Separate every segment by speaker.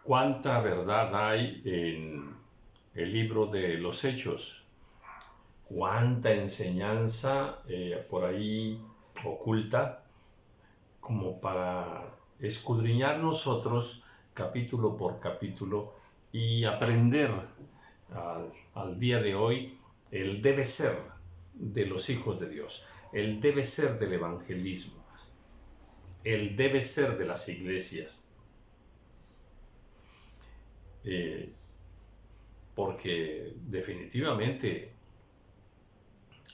Speaker 1: ¿Cuánta verdad hay en el libro de los Hechos? ¿Cuánta enseñanza por ahí oculta como para escudriñar nosotros capítulo por capítulo y aprender al día de hoy el debe ser de los hijos de Dios, el debe ser del evangelismo, el debe ser de las iglesias? Eh, Porque definitivamente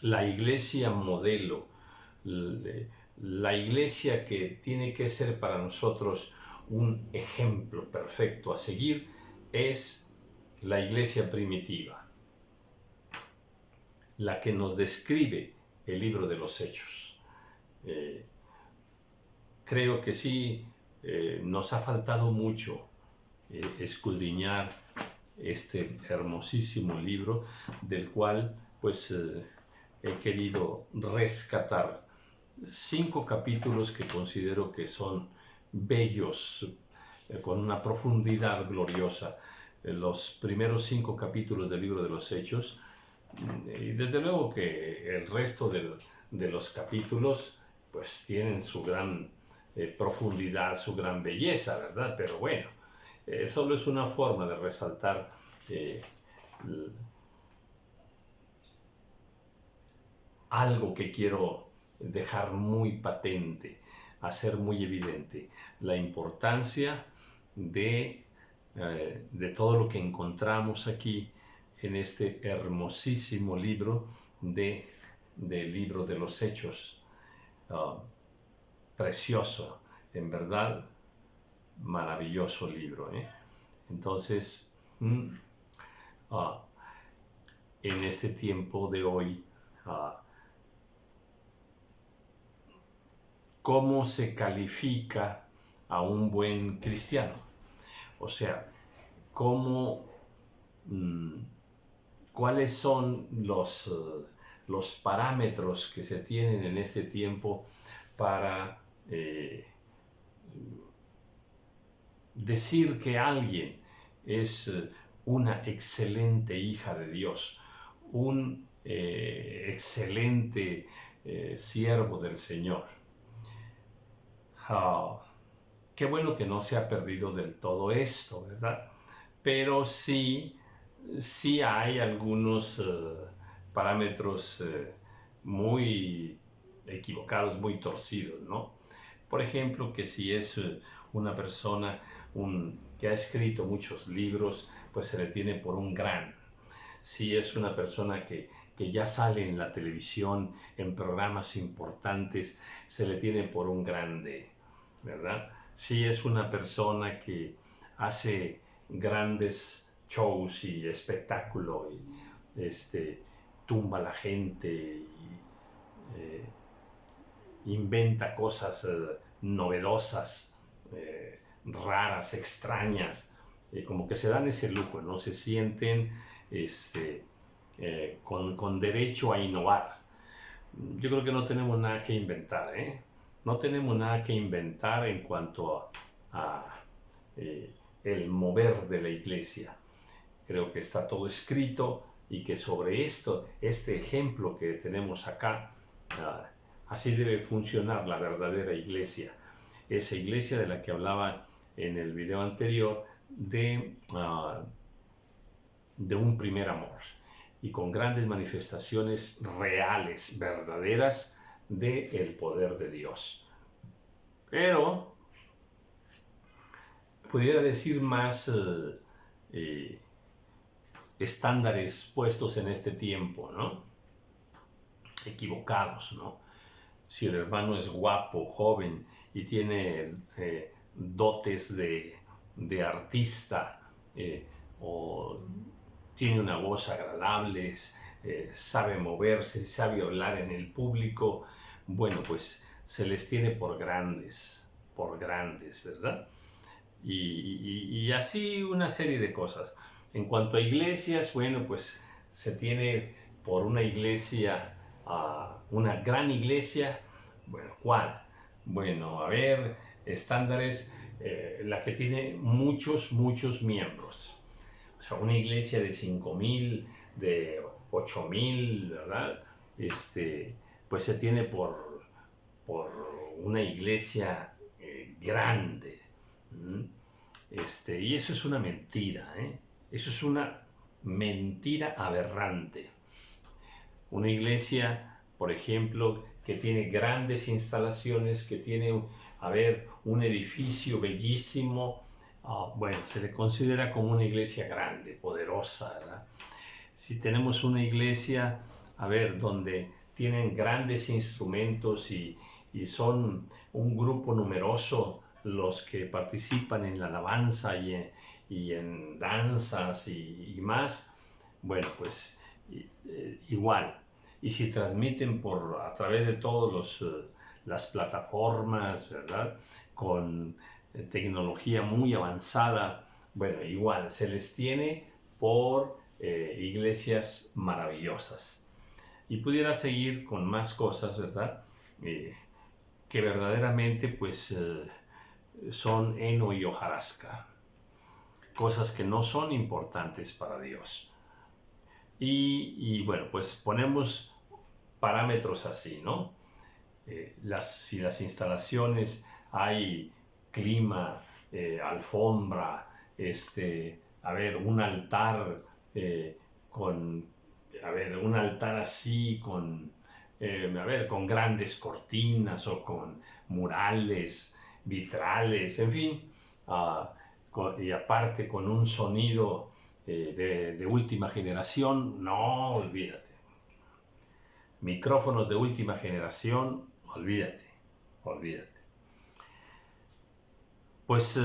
Speaker 1: la iglesia modelo, la iglesia que tiene que ser para nosotros un ejemplo perfecto a seguir, es la iglesia primitiva, la que nos describe el libro de los Hechos. Creo que sí, nos ha faltado mucho escudriñar este hermosísimo libro, del cual pues he querido rescatar 5 capítulos que considero que son bellos, con una profundidad gloriosa. Los primeros 5 capítulos del libro de los Hechos, y desde luego que el resto de los capítulos pues tienen su gran profundidad, su gran belleza, ¿verdad? Pero bueno, solo es una forma de resaltar algo que quiero dejar muy patente, hacer muy evidente: la importancia de todo lo que encontramos aquí en este hermosísimo libro del libro de los Hechos. Precioso, en verdad, maravilloso libro, ¿eh? Entonces, en este tiempo de hoy, ¿cómo se califica a un buen cristiano? O sea, ¿cuáles son los parámetros que se tienen en este tiempo para decir que alguien es una excelente hija de Dios, un excelente siervo del Señor? Qué bueno que no se ha perdido del todo esto, ¿verdad? Pero sí hay algunos parámetros muy equivocados, muy torcidos, ¿no? Por ejemplo, que si es una persona que ha escrito muchos libros, pues se le tiene por un gran. Si es una persona que ya sale en la televisión, en programas importantes, se le tiene por un grande, ¿verdad? Si es una persona que hace grandes shows y espectáculo y tumba a la gente y inventa cosas novedosas, raras, extrañas, como que se dan ese lujo, ¿no? Se sienten con derecho a innovar. Yo creo que no tenemos nada que inventar, ¿eh? No tenemos nada que inventar en cuanto a el mover de la iglesia. Creo que está todo escrito y que sobre este ejemplo que tenemos acá, así debe funcionar la verdadera iglesia. Esa iglesia de la que hablaba en el video anterior, de un primer amor y con grandes manifestaciones reales, verdaderas, del poder de Dios. Pero pudiera decir más estándares puestos en este tiempo, ¿no? Equivocados, ¿no? Si el hermano es guapo, joven y tiene dotes de artista, o tiene una voz agradable, sabe moverse, sabe hablar en el público, bueno, pues se les tiene por grandes, ¿verdad? Y así una serie de cosas. En cuanto a iglesias, bueno, pues se tiene por una iglesia, una gran iglesia. Bueno, ¿cuál? Bueno, a ver, estándares. la que tiene muchos miembros. O sea, una iglesia de 5,000, de 8,000, ¿verdad? Pues se tiene por una iglesia grande. Y eso es una mentira, ¿eh? Eso es una mentira aberrante. Una iglesia, por ejemplo, que tiene grandes instalaciones, que tiene, un edificio bellísimo, bueno, se le considera como una iglesia grande, poderosa, ¿verdad? Si tenemos una iglesia, donde tienen grandes instrumentos y son un grupo numeroso los que participan en la alabanza y en danzas y más, bueno, pues igual. Y si transmiten a través de todas las plataformas, ¿verdad? Con tecnología muy avanzada, bueno, igual, se les tiene por iglesias maravillosas. Y pudiera seguir con más cosas, ¿verdad? Que verdaderamente, pues, son heno y hojarasca. Cosas que no son importantes para Dios. Y bueno, pues ponemos parámetros así, ¿no? Si las instalaciones hay clima, alfombra, un altar un altar así con grandes cortinas o con murales, vitrales, en fin, y aparte con un sonido de última generación, no, olvídate. Micrófonos de última generación, olvídate. Pues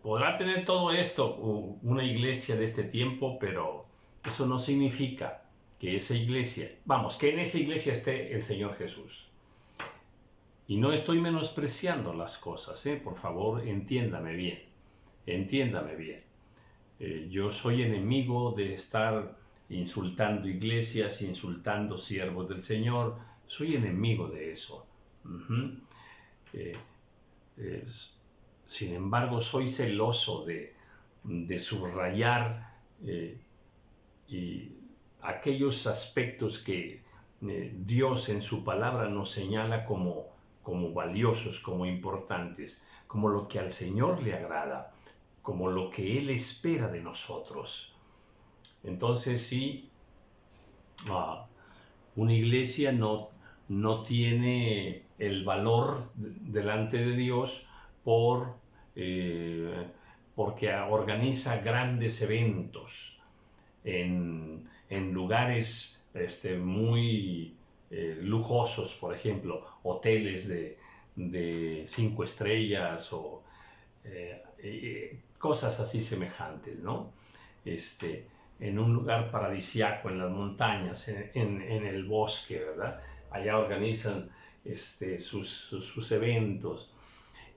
Speaker 1: podrá tener todo esto una iglesia de este tiempo, pero eso no significa que en esa iglesia esté el Señor Jesús. Y no estoy menospreciando las cosas, por favor, entiéndame bien. Yo soy enemigo de estar insultando iglesias, insultando siervos del Señor. Soy enemigo de eso. Sin embargo, soy celoso de subrayar y aquellos aspectos que Dios en su palabra nos señala como valiosos, como importantes, como lo que al Señor le agrada, como lo que Él espera de nosotros. Entonces, sí, una iglesia no tiene el valor delante de Dios porque organiza grandes eventos en lugares muy lujosos, por ejemplo, hoteles de 5 estrellas o cosas así semejantes, ¿no? En un lugar paradisiaco, en las montañas, en el bosque, ¿verdad? Allá organizan sus eventos.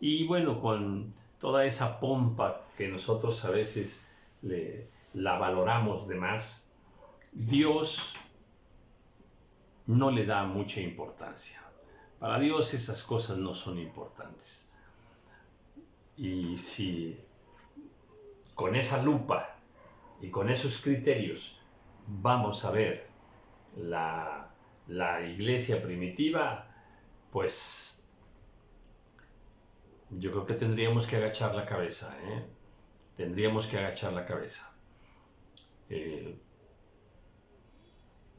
Speaker 1: Y bueno, con toda esa pompa que nosotros a veces la valoramos de más, Dios no le da mucha importancia. Para Dios esas cosas no son importantes. Y si con esa lupa y con esos criterios vamos a ver la iglesia primitiva, pues yo creo que tendríamos que agachar la cabeza, Tendríamos que agachar la cabeza.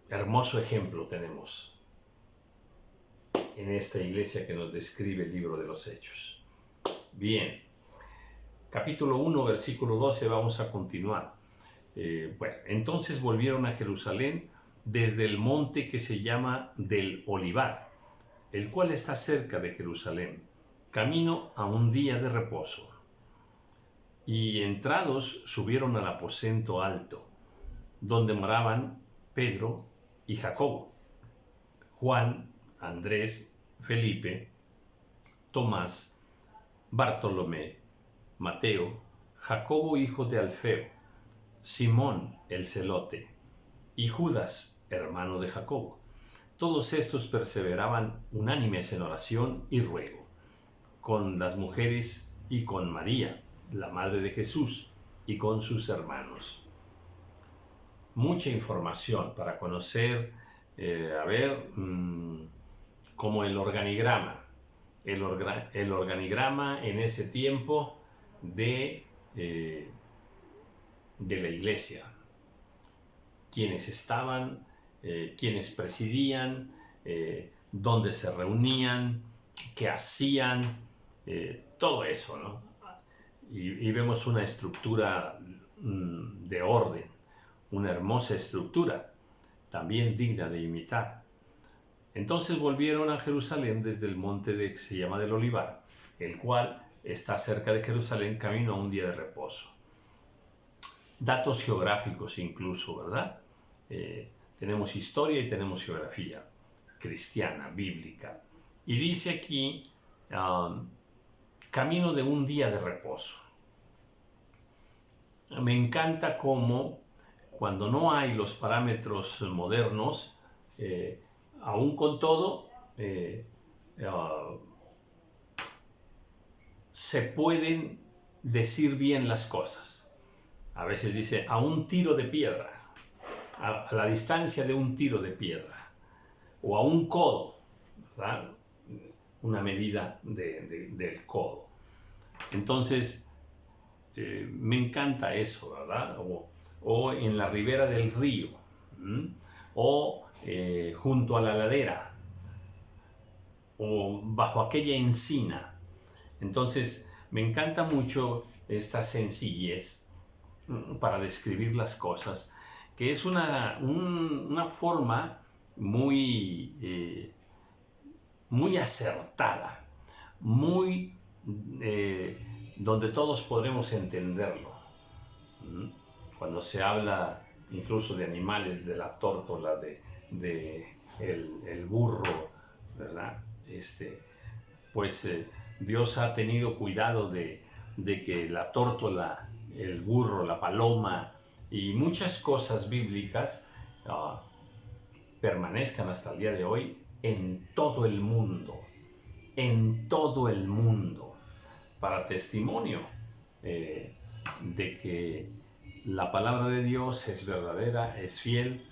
Speaker 1: Hermoso ejemplo tenemos en esta iglesia que nos describe el libro de los Hechos. Bien, capítulo 1, versículo 12, vamos a continuar. Entonces volvieron a Jerusalén desde el monte que se llama del Olivar, el cual está cerca de Jerusalén, camino a un día de reposo. Y entrados subieron al aposento alto, donde moraban Pedro y Jacobo, Juan, Andrés, Felipe, Tomás, Bartolomé, Mateo, Jacobo hijo de Alfeo, Simón el celote y Judas, hermano de Jacobo. Todos estos perseveraban unánimes en oración y ruego con las mujeres y con María, la madre de Jesús, y con sus hermanos. Mucha información para conocer, como el organigrama. El organigrama en ese tiempo de la iglesia. Quienes estaban, quienes presidían, dónde se reunían, qué hacían, todo eso, ¿no? Y vemos una estructura de orden, una hermosa estructura, también digna de imitar. Entonces volvieron a Jerusalén desde el monte que se llama del Olivar, el cual está cerca de Jerusalén, camino a un día de reposo. Datos geográficos incluso, ¿verdad? Tenemos historia y tenemos geografía cristiana, bíblica. Y dice aquí, camino de un día de reposo. Me encanta cómo cuando no hay los parámetros modernos, aún con todo, se pueden decir bien las cosas. A veces dice a un tiro de piedra, a la distancia de un tiro de piedra, o a un codo, ¿verdad? Una medida del codo. Entonces, me encanta eso, ¿verdad? O en la ribera del río, o junto a la ladera, o bajo aquella encina. Entonces, me encanta mucho esta sencillez para describir las cosas, que es una forma muy, muy acertada, muy donde todos podremos entenderlo. Cuando se habla incluso de animales, de la tórtola, el burro, ¿verdad? Pues Dios ha tenido cuidado de que la tórtola, el burro, la paloma y muchas cosas bíblicas permanezcan hasta el día de hoy en todo el mundo, para testimonio de que la palabra de Dios es verdadera, es fiel,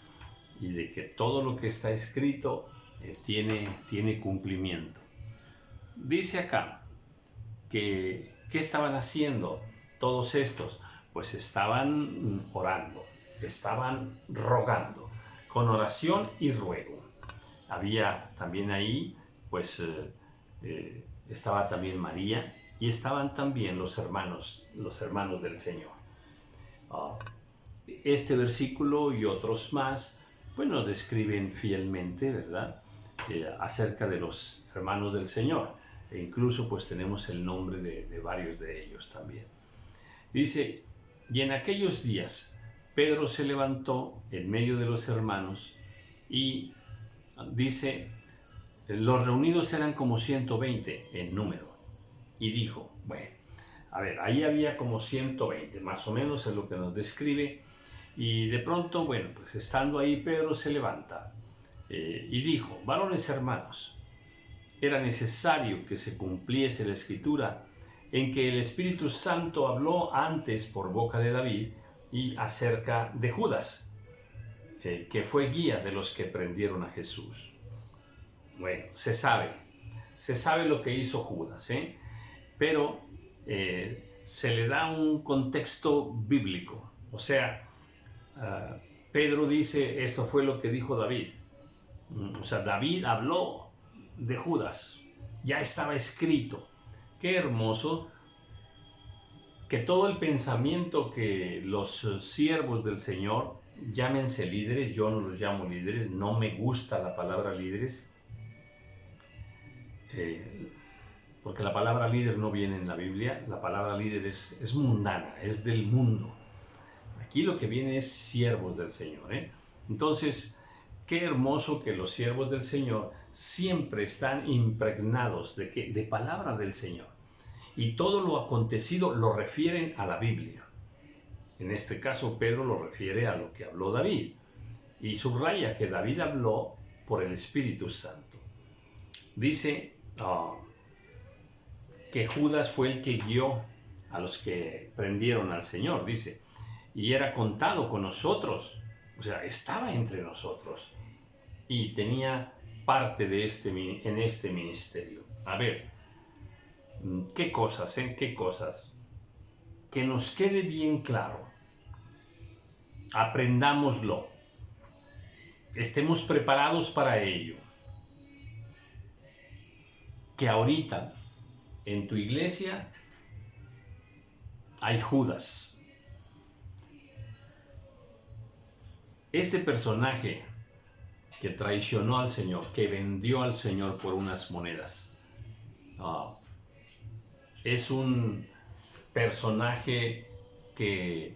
Speaker 1: y de que todo lo que está escrito tiene cumplimiento. Dice acá que ¿qué estaban haciendo todos estos? Pues estaban orando, estaban rogando, con oración y ruego. Había también ahí, pues estaba también María, y estaban también los hermanos del Señor. Este versículo y otros más, pues nos describen fielmente, ¿verdad? Acerca de los hermanos del Señor. E incluso pues tenemos el nombre de varios de ellos también. Dice, y en aquellos días Pedro se levantó en medio de los hermanos y dice, los reunidos eran como 120 en número. Y dijo, bueno, a ver, ahí había como 120, más o menos es lo que nos describe. Y de pronto, bueno, pues estando ahí Pedro se levanta y dijo, varones hermanos, era necesario que se cumpliese la escritura en que el Espíritu Santo habló antes por boca de David y acerca de Judas, que fue guía de los que prendieron a Jesús. Bueno, se sabe lo que hizo Judas, pero se le da un contexto bíblico. O sea, Pedro dice, esto fue lo que dijo David. O sea, David habló de Judas, ya estaba escrito. Qué hermoso que todo el pensamiento que los siervos del Señor, llámense líderes, yo no los llamo líderes, no me gusta la palabra líderes, porque la palabra líder no viene en la Biblia, la palabra líder es mundana, es del mundo. Aquí lo que viene es siervos del Señor, Entonces, qué hermoso que los siervos del Señor siempre están impregnados de palabra del Señor. Y todo lo acontecido lo refieren a la Biblia. En este caso, Pedro lo refiere a lo que habló David. Y subraya que David habló por el Espíritu Santo. Dice, que Judas fue el que guió a los que prendieron al Señor, dice, y era contado con nosotros, o sea, estaba entre nosotros y tenía parte de en este ministerio. A ver, ¿qué cosas, qué cosas? Que nos quede bien claro, aprendámoslo, estemos preparados para ello, que ahorita en tu iglesia hay Judas. Este personaje que traicionó al Señor, que vendió al Señor por unas monedas, es un personaje que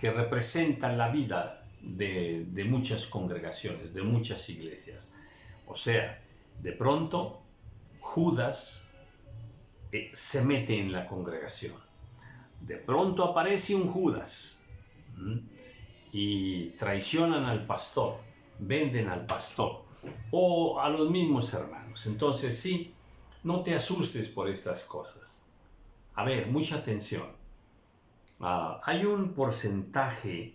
Speaker 1: representa la vida de muchas congregaciones, de muchas iglesias. O sea, de pronto Judas se mete en la congregación. De pronto aparece un Judas y traicionan al pastor, venden al pastor o a los mismos hermanos. Entonces sí, no te asustes por estas cosas. A ver, mucha atención. Hay un porcentaje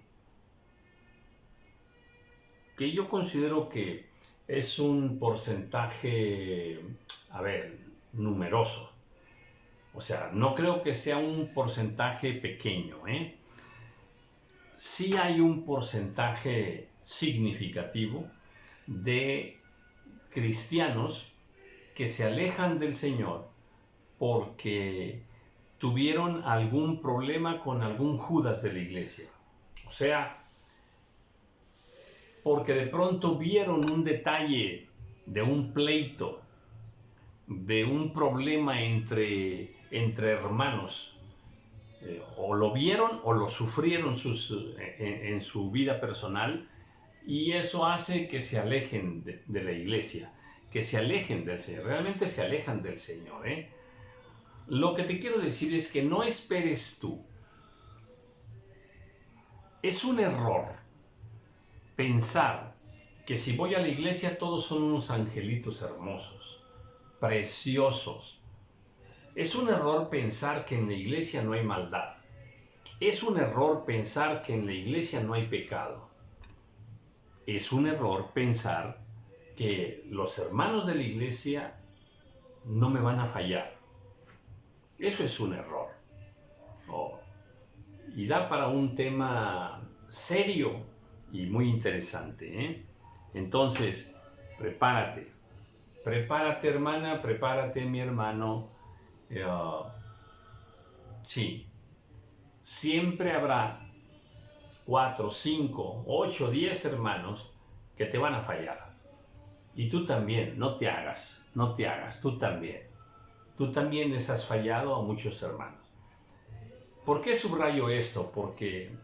Speaker 1: que yo considero que es un porcentaje, a ver, numeroso. O sea, no creo que sea un porcentaje pequeño, Sí hay un porcentaje significativo de cristianos que se alejan del Señor porque tuvieron algún problema con algún Judas de la iglesia. O sea, porque de pronto vieron un detalle de un pleito, de un problema entre hermanos, o lo vieron o lo sufrieron en su vida personal, y eso hace que se alejen de la iglesia, que se alejen del Señor, realmente se alejan del Señor. Lo que te quiero decir es que no esperes tú. Es un error pensar que si voy a la iglesia todos son unos angelitos hermosos, preciosos. Es un error pensar que en la iglesia no hay maldad. Es un error pensar que en la iglesia no hay pecado. Es un error pensar que los hermanos de la iglesia no me van a fallar. Eso es un error. Y da para un tema serio y muy interesante. Entonces, prepárate. Prepárate, hermana, prepárate, mi hermano. Sí, siempre habrá 4, 5, 8, 10 hermanos que te van a fallar. Y tú también, no te hagas, tú también. Tú también les has fallado a muchos hermanos. ¿Por qué subrayo esto? Porque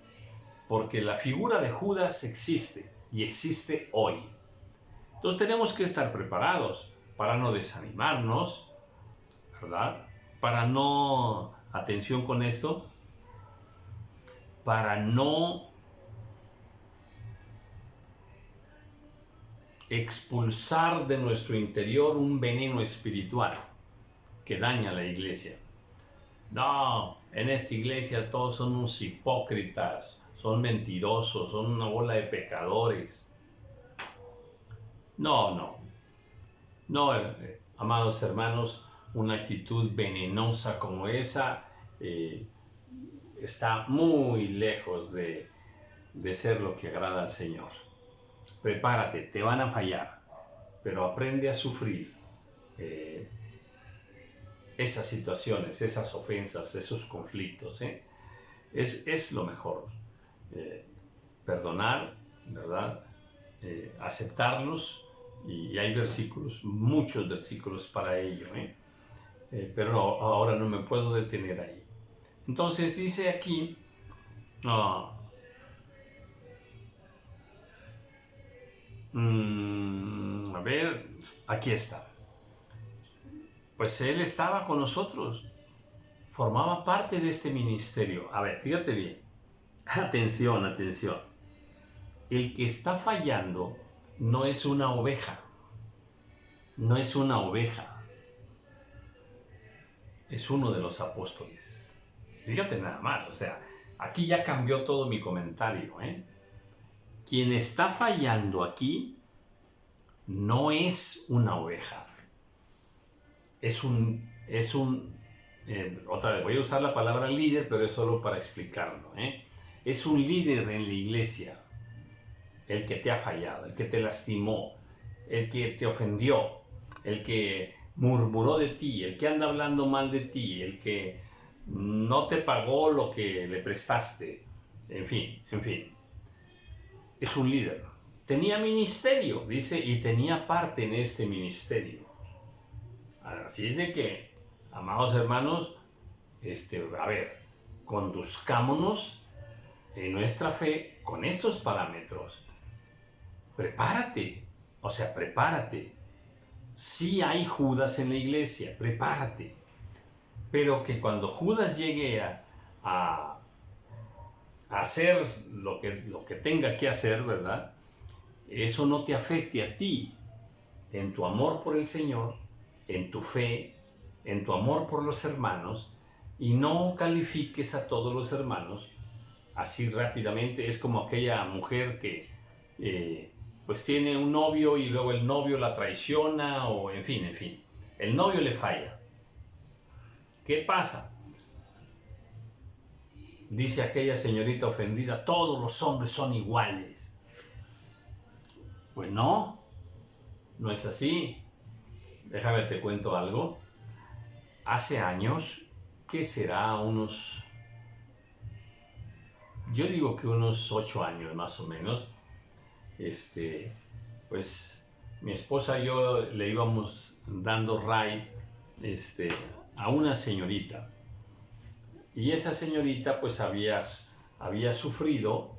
Speaker 1: la figura de Judas existe y existe hoy. Entonces tenemos que estar preparados para no desanimarnos, ¿verdad? Para no, atención con esto, para no expulsar de nuestro interior un veneno espiritual que daña a la iglesia. No, en esta iglesia todos son unos hipócritas, son mentirosos, son una bola de pecadores. No, amados hermanos, una actitud venenosa como esa está muy lejos de ser lo que agrada al Señor. Prepárate, te van a fallar, pero aprende a sufrir esas situaciones, esas ofensas, esos conflictos. Es lo mejor. Perdonar, ¿verdad? Aceptarlos, y hay versículos, muchos versículos para ello, pero no, ahora no me puedo detener ahí. Entonces dice aquí, a ver, aquí está. Pues él estaba con nosotros, formaba parte de este ministerio. A ver, fíjate bien, atención. El que está fallando no es una oveja. No es una oveja. es uno de los apóstoles. Fíjate nada más, o sea, aquí ya cambió todo mi comentario, ¿eh? Quien está fallando aquí no es una oveja, otra vez voy a usar la palabra líder, pero es solo para explicarlo, ¿eh? Es un líder en la iglesia, el que te ha fallado, el que te lastimó, el que te ofendió, el que murmuró de ti, el que anda hablando mal de ti, el que no te pagó lo que le prestaste, en fin, es un líder. Tenía ministerio, dice, y tenía parte en este ministerio. Así es de que, amados hermanos, a ver, conduzcámonos en nuestra fe con estos parámetros. Prepárate, o sea, prepárate. Sí hay Judas en la iglesia, prepárate. Pero que cuando Judas llegue a hacer lo que tenga que hacer, ¿verdad? Eso no te afecte a ti, en tu amor por el Señor, en tu fe, en tu amor por los hermanos, y no califiques a todos los hermanos así rápidamente. Es como aquella mujer que pues tiene un novio y luego el novio la traiciona, o en fin, el novio le falla. ¿Qué pasa? Dice aquella señorita ofendida, todos los hombres son iguales. Pues no es así. Déjame te cuento algo. Hace años, ¿qué será? Yo digo que unos 8 años más o menos, pues mi esposa y yo le íbamos dando ride a una señorita. Y esa señorita pues había sufrido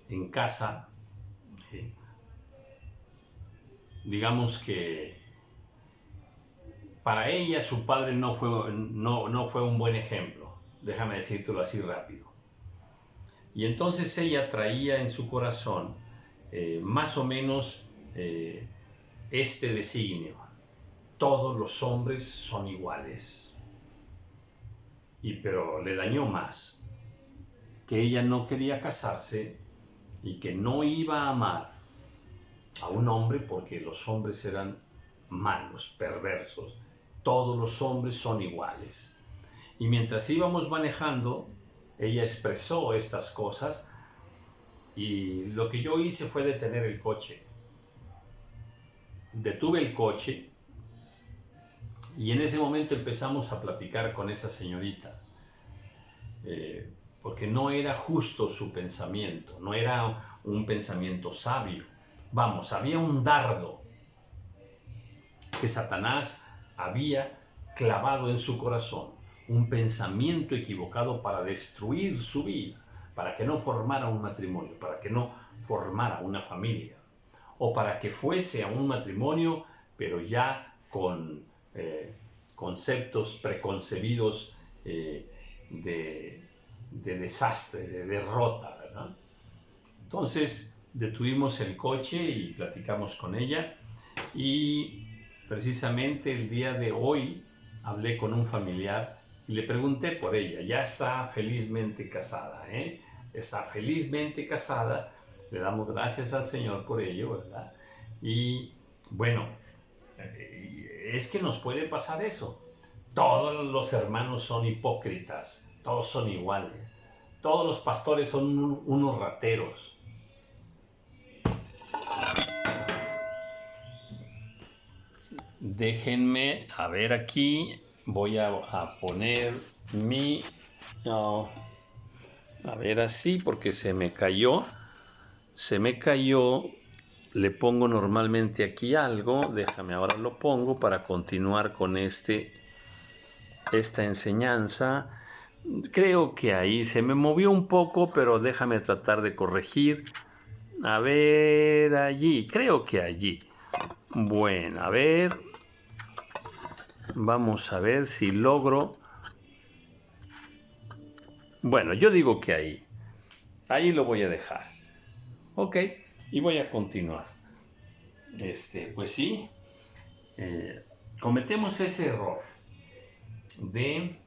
Speaker 1: en casa, digamos que para ella su padre no fue un buen ejemplo, déjame decírtelo así rápido. Y entonces ella traía en su corazón más o menos este designio: todos los hombres son iguales. Pero le dañó más que ella no quería casarse y que no iba a amar a un hombre porque los hombres eran malos, perversos. Todos los hombres son iguales. Y mientras íbamos manejando, ella expresó estas cosas, y lo que yo hice fue detener el coche. Detuve el coche y en ese momento empezamos a platicar con esa señorita, porque no era justo su pensamiento, no era un pensamiento sabio. Vamos, había un dardo que Satanás había clavado en su corazón, un pensamiento equivocado para destruir su vida, para que no formara un matrimonio, para que no formara una familia, o para que fuese a un matrimonio, pero ya con conceptos preconcebidos de desastre, de derrota, ¿verdad? Entonces detuvimos el coche y platicamos con ella, y precisamente el día de hoy hablé con un familiar y le pregunté por ella. Ya está felizmente casada, ¿eh? Está felizmente casada. Le damos gracias al Señor por ello, ¿verdad? Y bueno, es que nos puede pasar eso. Todos los hermanos son hipócritas, todos son iguales, todos los pastores son unos rateros. Déjenme, a ver, aquí voy a poner mi... No, a ver, así, porque se me cayó. Le pongo normalmente aquí algo. Déjame, ahora lo pongo para continuar con esta enseñanza. Creo que ahí se me movió un poco, pero déjame tratar de corregir. A ver, allí, creo que allí. Bueno, a ver. Vamos a ver si logro. Bueno, yo digo que ahí lo voy a dejar. Ok, y voy a continuar. Pues sí, cometemos ese error. de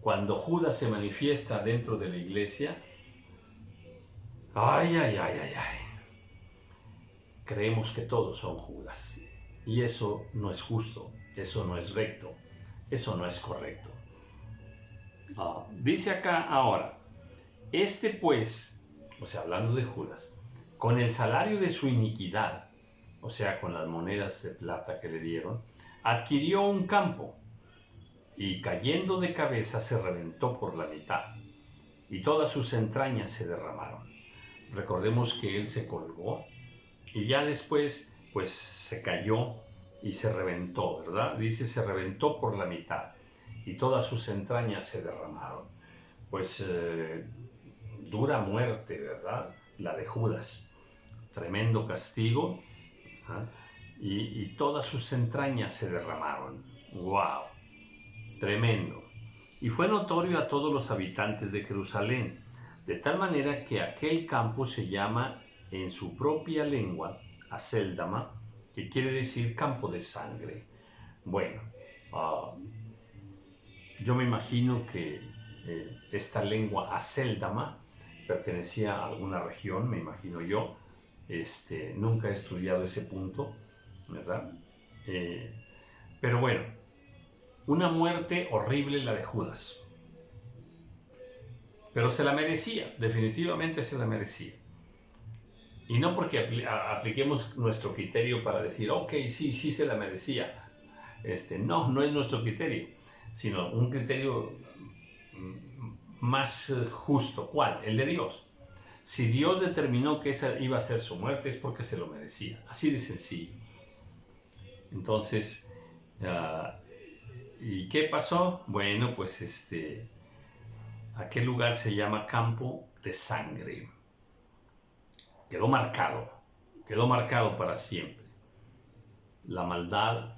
Speaker 1: cuando Judas se manifiesta dentro de la iglesia. Ay, ay, ay, ay, ay. Creemos que todos son Judas. Y eso no es justo, eso no es recto, eso no es correcto. Dice acá ahora, este pues, o sea, hablando de Judas, con el salario de su iniquidad, o sea, con las monedas de plata que le dieron, adquirió un campo y cayendo de cabeza se reventó por la mitad y todas sus entrañas se derramaron. Recordemos que él se colgó y ya después pues se cayó y se reventó, ¿verdad? Dice, se reventó por la mitad y todas sus entrañas se derramaron. Pues dura muerte, ¿verdad? La de Judas. Tremendo castigo, ¿eh? Y todas sus entrañas se derramaron. ¡Wow! Tremendo. Y fue notorio a todos los habitantes de Jerusalén, de tal manera que aquel campo se llama en su propia lengua Acéldama, que quiere decir campo de sangre. Bueno, yo me imagino que esta lengua Acéldama pertenecía a alguna región, me imagino yo. Nunca he estudiado ese punto, ¿verdad? Pero bueno, una muerte horrible la de Judas. Pero se la merecía, definitivamente se la merecía. Y no porque apliquemos nuestro criterio para decir, ok, sí se la merecía. No es nuestro criterio, sino un criterio más justo. ¿Cuál? El de Dios. Si Dios determinó que esa iba a ser su muerte, es porque se lo merecía. Así de sencillo. Entonces, ¿y qué pasó? Bueno, pues aquel lugar se llama Campo de Sangre. Quedó marcado para siempre. La maldad,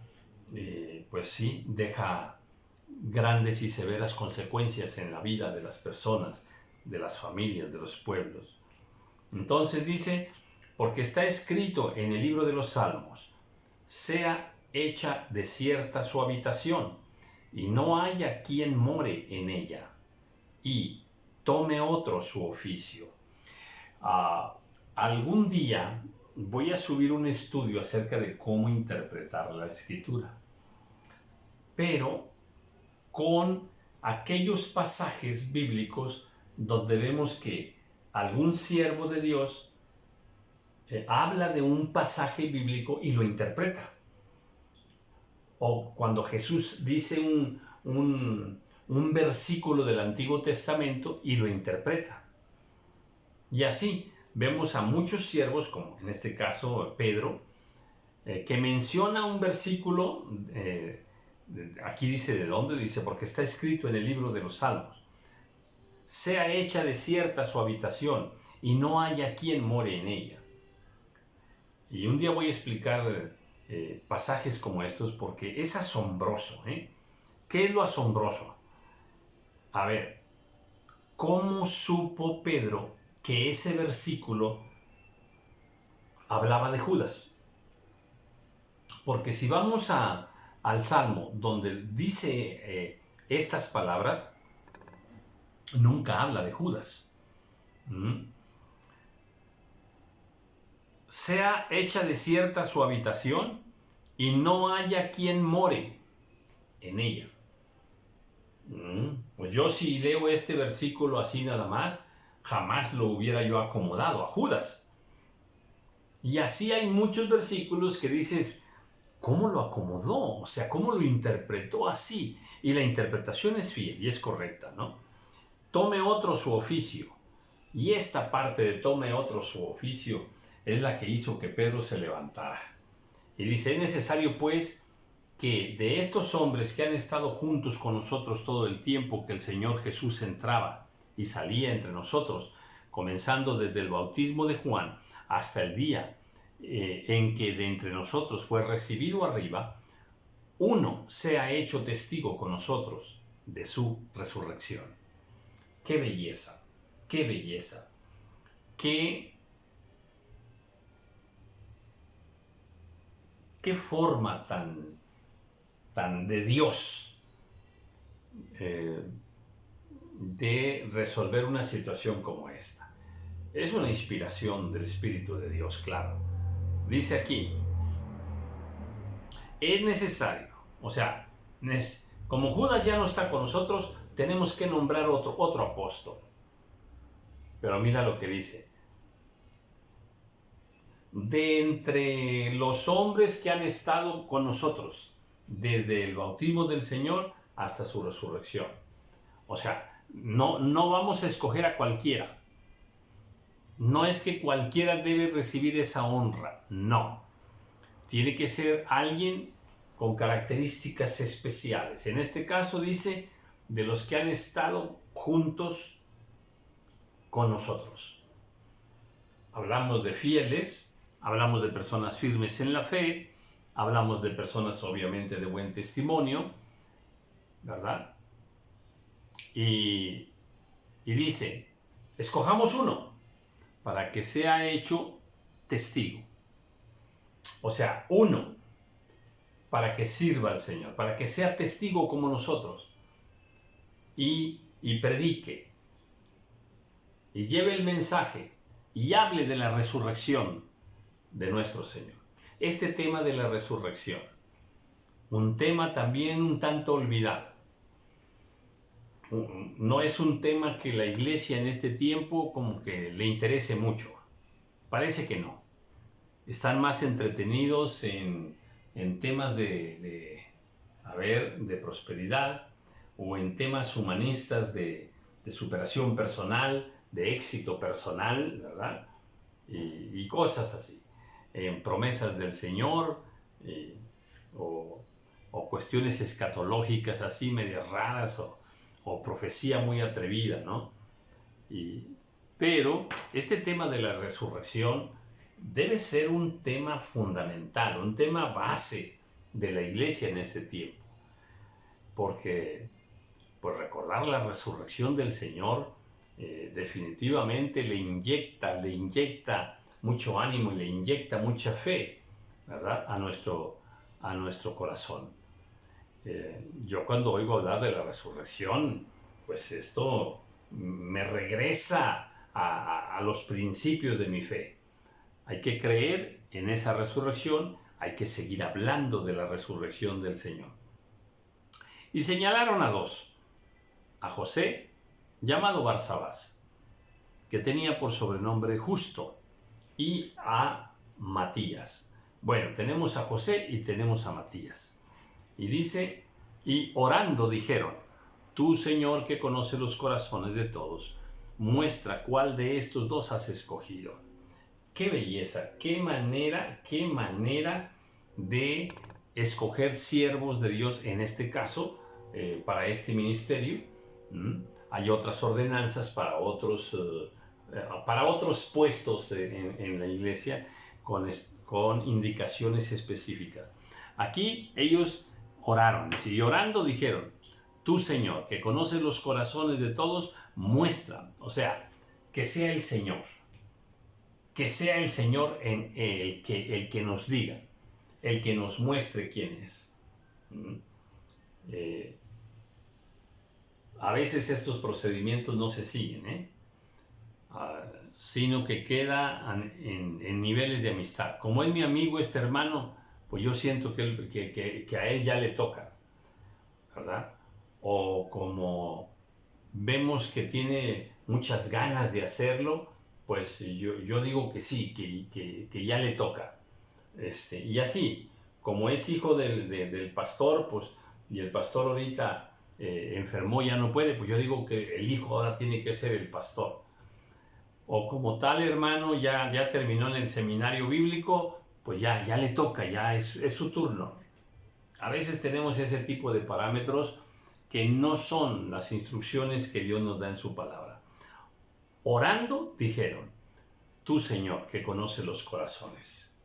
Speaker 1: pues sí, deja grandes y severas consecuencias en la vida de las personas, de las familias, de los pueblos. Entonces dice, porque está escrito en el libro de los Salmos, sea hecha desierta su habitación, y no haya quien more en ella, y tome otro su oficio. Algún día voy a subir un estudio acerca de cómo interpretar la Escritura, pero con aquellos pasajes bíblicos donde vemos que algún siervo de Dios habla de un pasaje bíblico y lo interpreta. O cuando Jesús dice un versículo del Antiguo Testamento y lo interpreta. Y así vemos a muchos siervos, como en este caso Pedro, que menciona un versículo, aquí dice de dónde, dice, porque está escrito en el libro de los Salmos. Sea hecha desierta su habitación y no haya quien more en ella. Y un día voy a explicar pasajes como estos porque es asombroso. ¿Qué es lo asombroso? A ver, ¿cómo supo Pedro que ese versículo hablaba de Judas? Porque si vamos al Salmo donde dice estas palabras, nunca habla de Judas. Sea hecha desierta su habitación y no haya quien more en ella. Pues yo si leo este versículo así nada más, jamás lo hubiera yo acomodado a Judas. Y así hay muchos versículos que dices, ¿cómo lo acomodó? O sea, ¿cómo lo interpretó así? Y la interpretación es fiel y es correcta, ¿no? Tome otro su oficio. Y esta parte de tome otro su oficio es la que hizo que Pedro se levantara. Y dice, es necesario pues que de estos hombres que han estado juntos con nosotros todo el tiempo que el Señor Jesús entraba y salía entre nosotros, comenzando desde el bautismo de Juan hasta el día en que de entre nosotros fue recibido arriba, uno sea hecho testigo con nosotros de su resurrección. ¡Qué belleza! ¡Qué belleza! ¡Qué qué forma tan de Dios de resolver una situación como esta. Es una inspiración del Espíritu de Dios, claro. Dice aquí, es necesario, o sea, como Judas ya no está con nosotros, tenemos que nombrar otro apóstol. Pero mira lo que dice. De entre los hombres que han estado con nosotros, desde el bautismo del Señor hasta su resurrección. O sea, no vamos a escoger a cualquiera. No es que cualquiera debe recibir esa honra, no. Tiene que ser alguien con características especiales. En este caso dice, de los que han estado juntos con nosotros. Hablamos de fieles, hablamos de personas firmes en la fe, hablamos de personas obviamente de buen testimonio, ¿verdad? Y dice, escojamos uno para que sea hecho testigo. O sea, uno para que sirva al Señor, para que sea testigo como nosotros y predique y lleve el mensaje y hable de la resurrección de nuestro Señor. Este tema de la resurrección, un tema también un tanto olvidado. No es un tema que la iglesia en este tiempo como que le interese mucho. Parece que no. Están más entretenidos en temas de prosperidad o en temas humanistas de superación personal, de éxito personal, ¿verdad? Y cosas así. En promesas del Señor o cuestiones escatológicas así medias raras o profecía muy atrevida, ¿no? Pero este tema de la resurrección debe ser un tema fundamental, un tema base de la iglesia en este tiempo. Porque pues recordar la resurrección del Señor definitivamente le inyecta mucho ánimo y le inyecta mucha fe, ¿verdad? A nuestro corazón. Yo cuando oigo hablar de la resurrección, pues esto me regresa a los principios de mi fe. Hay que creer en esa resurrección, hay que seguir hablando de la resurrección del Señor. Y señalaron a dos, a José, llamado Barsabás, que tenía por sobrenombre Justo, y a Matías. Bueno, tenemos a José y tenemos a Matías. Y dice, y orando dijeron, tú, Señor, que conoces los corazones de todos, muestra cuál de estos dos has escogido. Qué belleza, qué manera de escoger siervos de Dios, en este caso, para este ministerio. Hay otras ordenanzas para otros puestos en la iglesia con indicaciones específicas. Aquí ellos oraron, y orando dijeron, tú, Señor, que conoces los corazones de todos, muestra, o sea, que sea el Señor en el que nos diga, el que nos muestre quién es. A veces estos procedimientos no se siguen, sino que queda en niveles de amistad. Como es mi amigo este hermano, pues yo siento que a él ya le toca, ¿verdad? O como vemos que tiene muchas ganas de hacerlo, pues yo digo que sí, que ya le toca. Y así, como es hijo del pastor, pues, y el pastor ahorita enfermó, ya no puede, pues yo digo que el hijo ahora tiene que ser el pastor. O como tal hermano ya terminó en el seminario bíblico, pues ya le toca, ya es su turno. A veces tenemos ese tipo de parámetros que no son las instrucciones que Dios nos da en su palabra. Orando, dijeron, tú, Señor, que conoces los corazones.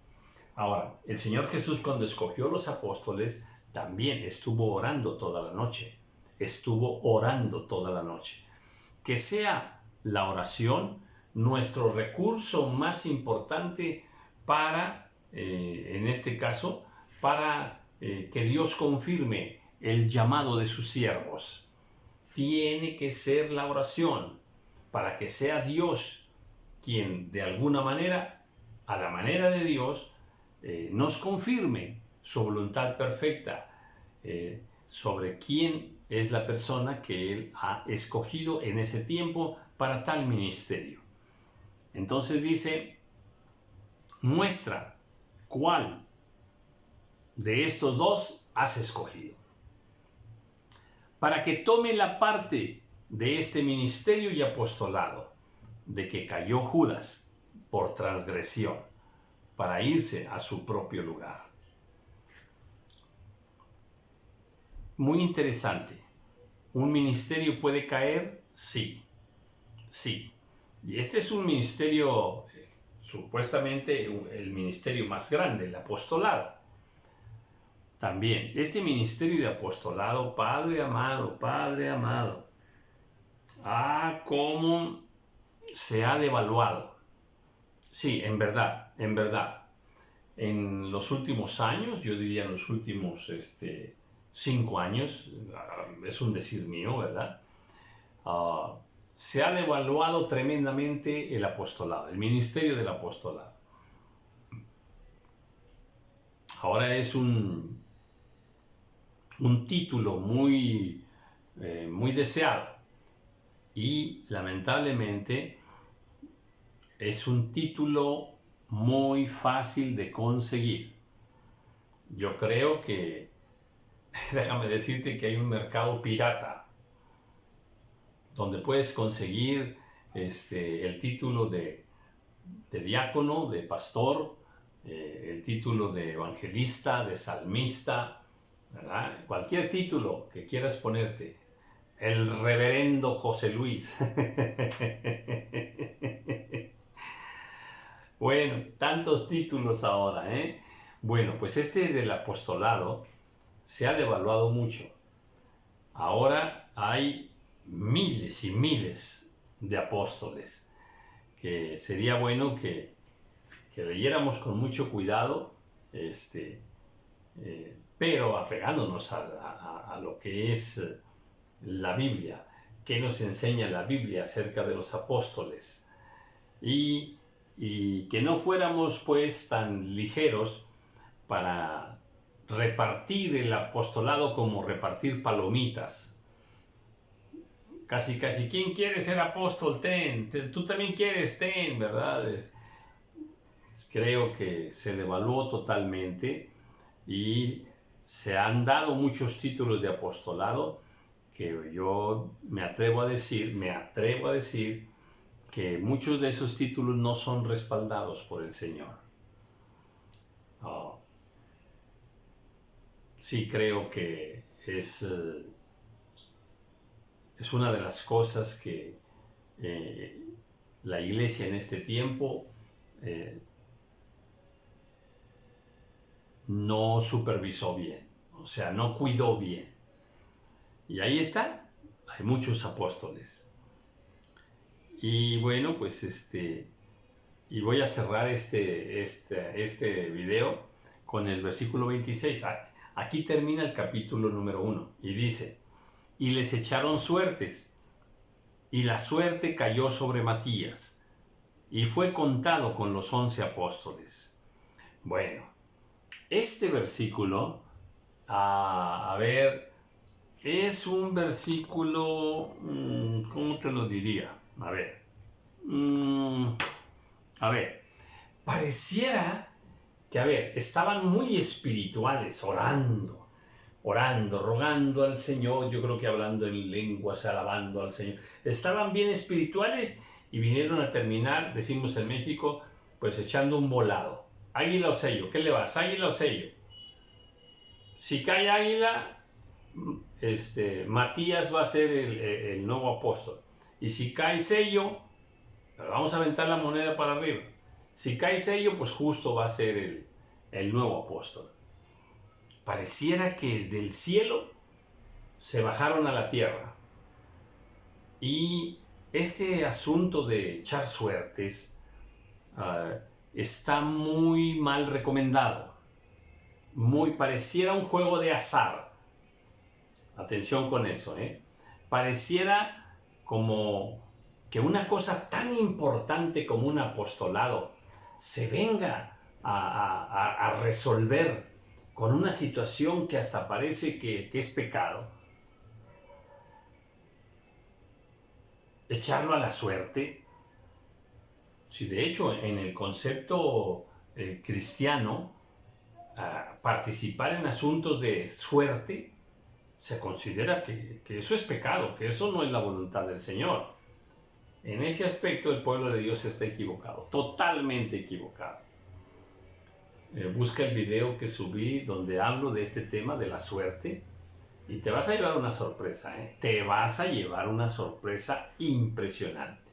Speaker 1: Ahora, el Señor Jesús, cuando escogió los apóstoles, también estuvo orando toda la noche. Que sea la oración nuestro recurso más importante para, en este caso, para que Dios confirme el llamado de sus siervos. Tiene que ser la oración para que sea Dios quien de alguna manera, a la manera de Dios, nos confirme su voluntad perfecta sobre quién es la persona que Él ha escogido en ese tiempo para tal ministerio. Entonces dice, muestra cuál de estos dos has escogido, para que tome la parte de este ministerio y apostolado, de que cayó Judas por transgresión, para irse a su propio lugar. Muy interesante. ¿Un ministerio puede caer? Sí, sí. Y este es un ministerio, supuestamente el ministerio más grande, el apostolado. También, este ministerio de apostolado, Padre amado, cómo se ha devaluado. Sí, en verdad. En los últimos años, yo diría en los últimos 5 años, es un decir mío, ¿verdad? Se ha devaluado tremendamente el apostolado, el ministerio del apostolado. Ahora es un título muy deseado y lamentablemente es un título muy fácil de conseguir. Yo creo que, déjame decirte que hay un mercado pirata donde puedes conseguir el título de diácono, de pastor, el título de evangelista, de salmista, ¿verdad? Cualquier título que quieras ponerte. El reverendo José Luis. Bueno, tantos títulos ahora, ¿eh? Bueno, pues este del apostolado se ha devaluado mucho. Ahora hay miles y miles de apóstoles, que sería bueno que leyéramos con mucho cuidado, pero apegándonos a lo que es la Biblia, qué nos enseña la Biblia acerca de los apóstoles, y que no fuéramos pues tan ligeros para repartir el apostolado como repartir palomitas. Casi, ¿quién quiere ser apóstol? Tú también quieres, ¿verdad? Creo que se devaluó totalmente y se han dado muchos títulos de apostolado que yo me atrevo a decir que muchos de esos títulos no son respaldados por el Señor. Sí creo que es una de las cosas que la iglesia en este tiempo no supervisó bien, o sea, no cuidó bien. Y ahí está, hay muchos apóstoles. Y bueno, pues y voy a cerrar este video con el versículo 26. Aquí termina el capítulo número 1 y dice, y les echaron suertes, y la suerte cayó sobre Matías, y fue contado con los 11 apóstoles. Bueno, este versículo, a ver, es un versículo, ¿cómo te lo diría? A ver, pareciera que, estaban muy espirituales, orando, rogando al Señor, yo creo que hablando en lenguas, alabando al Señor. Estaban bien espirituales y vinieron a terminar, decimos en México, pues echando un volado. Águila o sello, ¿qué le vas? Águila o sello. Si cae águila, Matías va a ser el nuevo apóstol. Y si cae sello, vamos a aventar la moneda para arriba. Si cae sello, pues justo va a ser el nuevo apóstol. Pareciera que del cielo se bajaron a la tierra. Y este asunto de echar suertes está muy mal recomendado. pareciera un juego de azar. Atención con eso, ¿eh? Pareciera como que una cosa tan importante como un apostolado se venga a resolver con una situación que hasta parece que es pecado. Echarlo a la suerte. Si de hecho en el concepto cristiano, participar en asuntos de suerte se considera que eso es pecado, que eso no es la voluntad del Señor. En ese aspecto el pueblo de Dios está equivocado, totalmente equivocado. Busca el video que subí donde hablo de este tema de la suerte y te vas a llevar una sorpresa, ¿eh? Te vas a llevar una sorpresa impresionante.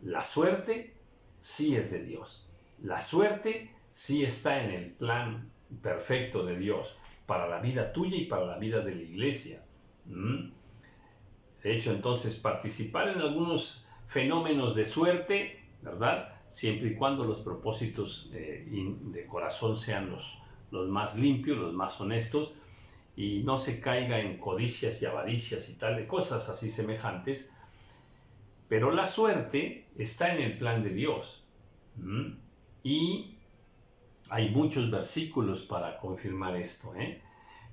Speaker 1: La suerte sí es de Dios. La suerte sí está en el plan perfecto de Dios para la vida tuya y para la vida de la iglesia. De hecho, entonces, participar en algunos fenómenos de suerte, ¿verdad? Siempre y cuando los propósitos de corazón sean los más limpios, los más honestos, y no se caiga en codicias y avaricias y tal, de cosas así semejantes. Pero la suerte está en el plan de Dios. Y hay muchos versículos para confirmar esto, ¿eh?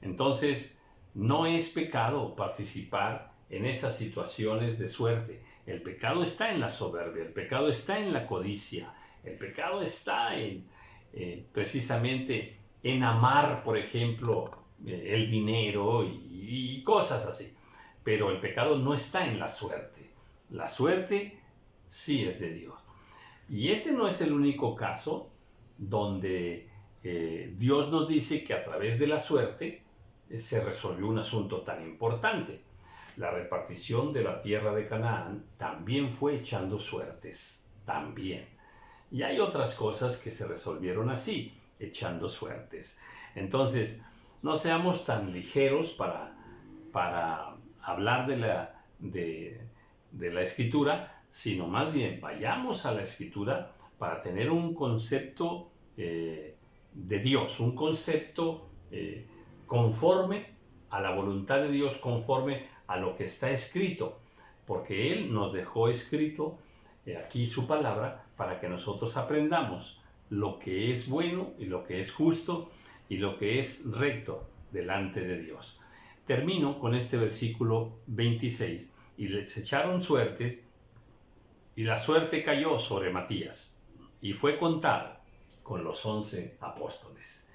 Speaker 1: Entonces, no es pecado participar en esas situaciones de suerte. El pecado está en la soberbia, el pecado está en la codicia, el pecado está precisamente en amar, por ejemplo, el dinero y cosas así. Pero el pecado no está en la suerte. La suerte sí es de Dios. Y este no es el único caso donde Dios nos dice que a través de la suerte se resolvió un asunto tan importante. La repartición de la tierra de Canaán también fue echando suertes, también. Y hay otras cosas que se resolvieron así, echando suertes. Entonces, no seamos tan ligeros para hablar de la Escritura, sino más bien vayamos a la Escritura para tener un concepto de Dios, un concepto conforme a la voluntad de Dios, conforme a lo que está escrito, porque Él nos dejó escrito aquí su palabra para que nosotros aprendamos lo que es bueno y lo que es justo y lo que es recto delante de Dios. Termino con este versículo 26. Y les echaron suertes, y la suerte cayó sobre Matías, y fue contado con los 11 apóstoles.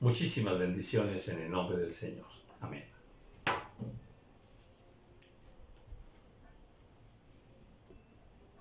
Speaker 1: Muchísimas bendiciones en el nombre del Señor. Amén.